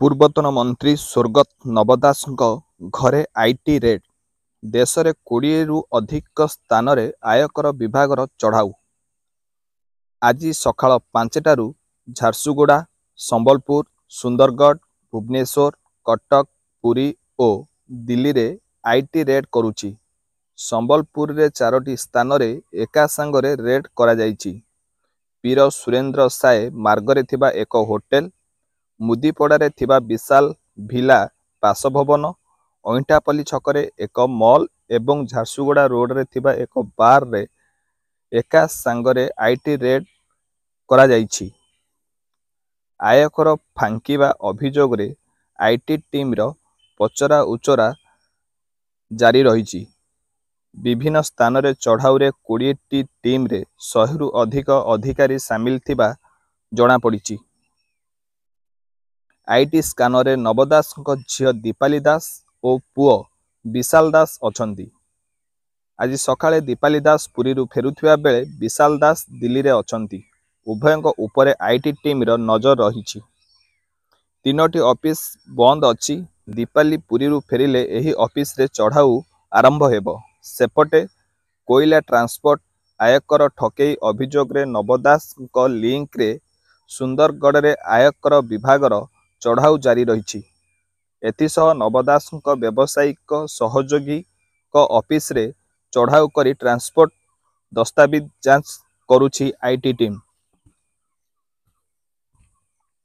ପୂର୍ବତନ ମନ୍ତ୍ରୀ ସ୍ୱର୍ଗତ ନବ ଦାସଙ୍କ ଘରେ ଆଇଟି ରେଡ୍। ଦେଶରେ 20ରୁ ଅଧିକ ସ୍ଥାନରେ ଆୟକର ବିଭାଗର ଚଢ଼ାଉ। ଆଜି ସକାଳ 5ଟାରୁ ଝାରସୁଗୁଡ଼ା, ସମ୍ବଲପୁର, ସୁନ୍ଦରଗଡ଼, ଭୁବନେଶ୍ୱର, କଟକ, ପୁରୀ ଓ ଦିଲ୍ଲୀରେ ଆଇଟି ରେଡ୍ କରୁଛି। ସମ୍ବଲପୁରରେ 4ଟି ସ୍ଥାନରେ ଏକା ସାଙ୍ଗରେ ରେଡ୍ କରାଯାଇଛି। ପୀର ସୁରେନ୍ଦ୍ର ସାଏ ମାର୍ଗରେ ଥିବା ଏକ ହୋଟେଲ, ମୁଦିପଡ଼ାରେ ଥିବା ବିଶାଲ ଭିଲା ବାସଭବନ, ଅଇଁଠାପଲ୍ଲୀ ଛକରେ ଏକ ମଲ୍ ଏବଂ ଝାରସୁଗୁଡ଼ା ରୋଡରେ ଥିବା ଏକ ବାର୍ରେ ଏକା ସାଙ୍ଗରେ ଆଇଟି ରେଡ୍ କରାଯାଇଛି। ଆୟକର ଫାଙ୍କିବା ଅଭିଯୋଗରେ ଆଇଟି ଟିମ୍ର ପଚରା ଉଚରା ଜାରି ରହିଛି। ବିଭିନ୍ନ ସ୍ଥାନରେ ଚଢ଼ାଉରେ 20ଟି ଟିମ୍ରେ 100ରୁ ଅଧିକ ଅଧିକାରୀ ସାମିଲ ଥିବା ଜଣାପଡ଼ିଛି। ଆଇଟି ସ୍କାନରେ ନବ ଦାସଙ୍କ ଝିଅ ଦୀପାଲି ଦାସ ଓ ପୁଅ ବିଶାଲ ଦାସ ଅଛନ୍ତି। ଆଜି ସକାଳେ ଦୀପାଲି ଦାସ ପୁରୀରୁ ଫେରୁଥିବା ବେଳେ ବିଶାଲ ଦାସ ଦିଲ୍ଲୀରେ ଅଛନ୍ତି। ଉଭୟଙ୍କ ଉପରେ ଆଇଟି ଟିମ୍ର ନଜର ରହିଛି। 3ଟି ଅଫିସ ବନ୍ଦ ଅଛି। ଦୀପାଲି ପୁରୀରୁ ଫେରିଲେ ଏହି ଅଫିସରେ ଚଢ଼ାଉ ଆରମ୍ଭ ହେବ। ସେପଟେ କୋଇଲା ଟ୍ରାନ୍ସପୋର୍ଟ ଆୟକର ଠକେଇ ଅଭିଯୋଗରେ ନବ ଦାସଙ୍କ ଲିଙ୍କରେ ସୁନ୍ଦରଗଡ଼ରେ ଆୟକର ବିଭାଗର ଚଢ଼ାଉ ଜାରି ରହିଛି। ଏଥିସହ ନବ ଦାସଙ୍କ ବ୍ୟବସାୟିକ ସହଯୋଗୀଙ୍କ ଅଫିସରେ ଚଢ଼ାଉ କରି ଟ୍ରାନ୍ସପୋର୍ଟ ଦସ୍ତାବିଜ ଯାଞ୍ଚ କରୁଛି ଆଇଟି ଟିମ୍।